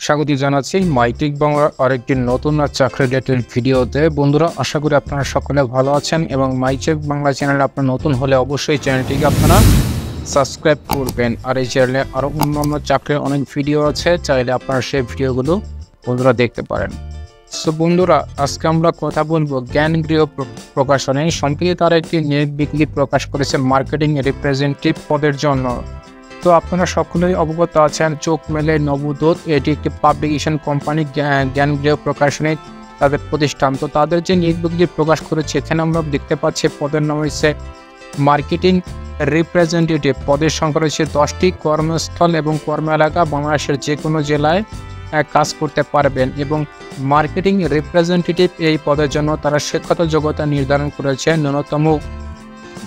স্বাগত জানাচ্ছি মাইটেক বাংলার আরেকটি নতুন চাকরি রিলেটেড ভিডিওতে। বন্ধুরা, আশা করি আপনারা সকলে ভালো আছেন এবং মাইটেক বাংলা চ্যানেলে আপনারা নতুন হলে অবশ্যই চ্যানেলটিকে আপনারা সাবস্ক্রাইব করবেন। আর এই চ্যানেলে আরও অন্যান্য চাকরির অনেক ভিডিও আছে, চাইলে আপনারা সেই ভিডিওগুলো বন্ধুরা দেখতে পারেন। সো বন্ধুরা, আজকে আমরা কথা বলবো জ্ঞানগৃহ প্রকাশনে সম্প্রতি তারা একটি নিয়োগ বিজ্ঞপ্তি প্রকাশ করেছে মার্কেটিং রিপ্রেজেন্টেটিভ পদের জন্য। তো আপনারা সকলেই অবগত আছেন, চোখ মেলে নবদূত এটি একটি পাবলিকেশন কোম্পানি, জ্ঞানগৃহ প্রকাশনী তাদের প্রতিষ্ঠান। তো তাদের যে নিয়োগ বিজ্ঞপ্তি প্রকাশ করেছে, এখানে আমরা দেখতে পাচ্ছি পদের নাম হয়েছে মার্কেটিং রিপ্রেজেন্টেটিভ। পদের সংখ্যা রয়েছে 10টি। কর্মস্থল এবং কর্ম এলাকা বাংলাদেশের যে কোনো জেলায় কাজ করতে পারবেন। এবং মার্কেটিং রিপ্রেজেন্টেটিভ এই পদের জন্য তারা শিক্ষাগত যোগ্যতা নির্ধারণ করেছে, ন্যূনতম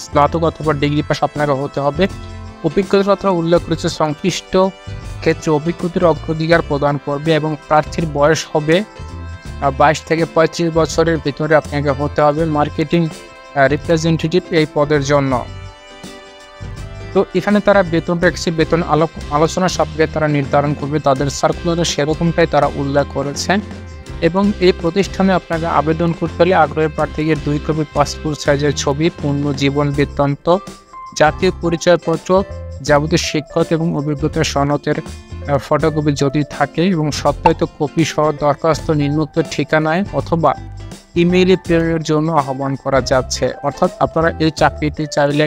স্নাতক অথবা ডিগ্রি পাস আপনাকে হতে হবে। অভিজ্ঞতার কথা উল্লেখ করেছে, সংশ্লিষ্ট ক্ষেত্রে অভিজ্ঞতার অগ্রাধিকার প্রদান করবে এবং প্রার্থীর বয়স হবে 22 থেকে 35 বছরের ভিতরে আপনাকে হতে হবে মার্কেটিং রিপ্রেজেন্টেটিভ এই পদের জন্য। তো এখানে তারা বেতন রেখেছে, বেতন আলোচনা সাপেক্ষে তারা নির্ধারণ করবে, তাদের সার্কুলারে সেরকমটাই তারা উল্লেখ করেছেন। এবং এই প্রতিষ্ঠানে আপনাকে আবেদন করতে হলে আগ্রহী প্রার্থীকে 2 কপি পাসপোর্ট সাইজের ছবি, পূর্ণ জীবন বৃত্তান্ত, জাতীয় পরিচয়পত্র, যাবতীয় শিক্ষক এবং অভিজ্ঞতার সনদের ফটোকপি যদি থাকে এবং সত্যায়িত কপি সহ দরখাস্ত নিম্নোক্ত ঠিকানায় অথবা ইমেইলে প্রেরণের জন্য আহ্বান করা যাচ্ছে। অর্থাৎ আপনারা এই চাকরিটি চাইলে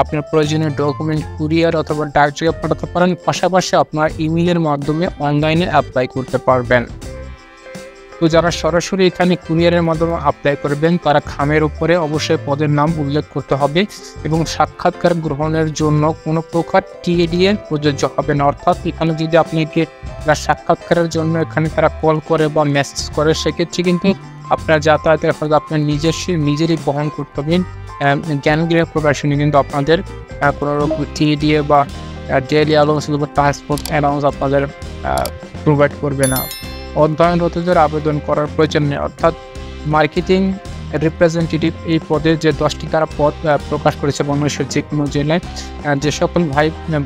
আপনার প্রয়োজনীয় ডকুমেন্ট কুরিয়ার অথবা ডাকযোগে পাঠাতে পারেন, পাশাপাশি আপনার ইমেইলের মাধ্যমে অনলাইনে অ্যাপ্লাই করতে পারবেন। তো যারা সরাসরি এখানে কুরিয়ারের মাধ্যমে অ্যাপ্লাই করবেন, তারা খামের উপরে অবশ্যই পদের নাম উল্লেখ করতে হবে এবং সাক্ষাৎকার গ্রহণের জন্য কোনো প্রকার টিএডিএ প্রযোজ্য হবে না। অর্থাৎ এখানে যদি আপনাকে সাক্ষাৎকারের জন্য এখানে তারা কল করে বা মেসেজ করে, সেক্ষেত্রে কিন্তু আপনার যাতায়াতের খরচ আপনার নিজেরই বহন করতে হবে। জ্ঞানগৃহ প্রকাশনী কিন্তু আপনাদের কোনো রকম টিএডিএ বা ডেইলি অ্যালাউন্স বা ট্রান্সপোর্ট অ্যালাউন্স আপনাদের প্রোভাইড করবে না। অধ্যয়নরতদের আবেদন করার প্রয়োজন নেই। অর্থাৎ মার্কেটিং রিপ্রেজেন্টেটিভ এই পদে যে 10টি তারা পদ প্রকাশ করেছে বাংলাদেশের যে কোনো জেলায়, যে সকল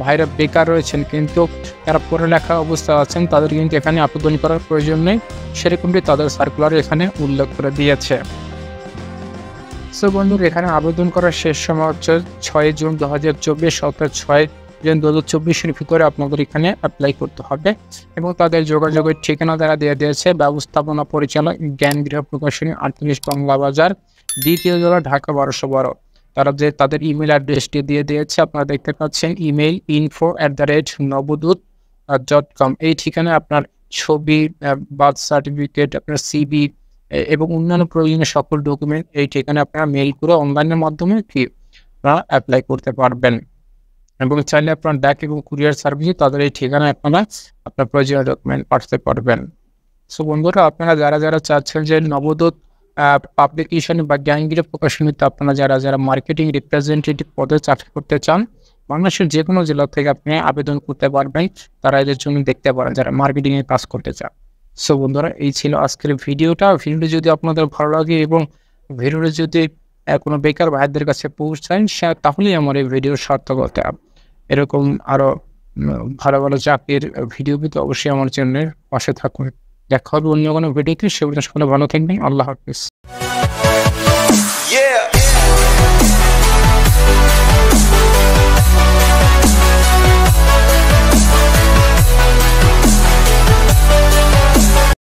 ভাইরা বেকার রয়েছেন কিন্তু তারা পড়ালেখা অবস্থা আছেন, তাদের কিন্তু এখানে আবেদন করার প্রয়োজন নেই, সেরকমটি তাদের সার্কুলারে এখানে উল্লেখ করে দিয়েছে। সো বন্ধুরা, এখানে আবেদন করার শেষ সময় হচ্ছে 6 জুন 2024, অর্থাৎ 6 জুন 2024-এর ভিতরে আপনাদের এখানে অ্যাপ্লাই করতে হবে। এবং তাদের যোগাযোগের ঠিকানা তারা দিয়ে দিয়েছে, ব্যবস্থাপনা পরিচালক, জ্ঞানগৃহ প্রকাশনী, 38 বাংলা বাজার, 2য় তলা, ঢাকা 1212। তারা যে তাদের ইমেল অ্যাড্রেসটি দিয়ে দিয়েছে, আপনারা দেখতে পাচ্ছেন, ইমেইল info@nobudut.com। এই ঠিকানায় আপনার ছবি, বার্থ সার্টিফিকেট, আপনার সিভি এবং অন্যান্য প্রয়োজনীয় সকল ডকুমেন্ট এই ঠিকানায় আপনারা মেইল করে অনলাইনের মাধ্যমে আপনারা অ্যাপ্লাই করতে পারবেন। এবং চাইলে আপনার ডাক এবং কুরিয়ার সার্ভিসে তাদের এই ঠিকানায় আপনারা আপনার প্রয়োজনীয় ডকুমেন্ট পাঠাতে পারবেন। সো বন্ধুরা, আপনারা যারা চাচ্ছেন যে নবদূত পাবলিকেশন বা জ্ঞানগৃহ প্রকাশনীতে আপনারা যারা মার্কেটিং রিপ্রেজেন্টেটিভ পদে চাকরি করতে চান, বাংলাদেশের যে কোনো জেলা থেকে আপনি আবেদন করতে পারবেন, তারা এদের জন্য দেখতে পারেন যারা মার্কেটিংয়ে কাজ করতে চান। সো বন্ধুরা, এই ছিল আজকের ভিডিওটি যদি আপনাদের ভালো লাগে এবং ভিডিওটি যদি কোনো বেকার ভাইদের কাছে পৌঁছায়, তাহলেই আমার এই ভিডিওর সার্থকতা। এরকম আরও ভালো ভালো চাকরির ভিডিও পেতে অবশ্যই আমার চ্যানেলের পাশে থাকুন। দেখা হবে অন্য কোনো ভিডিওতে, সেগুলো সকলে ভালো থাকবেন। আল্লাহ হাফিজ।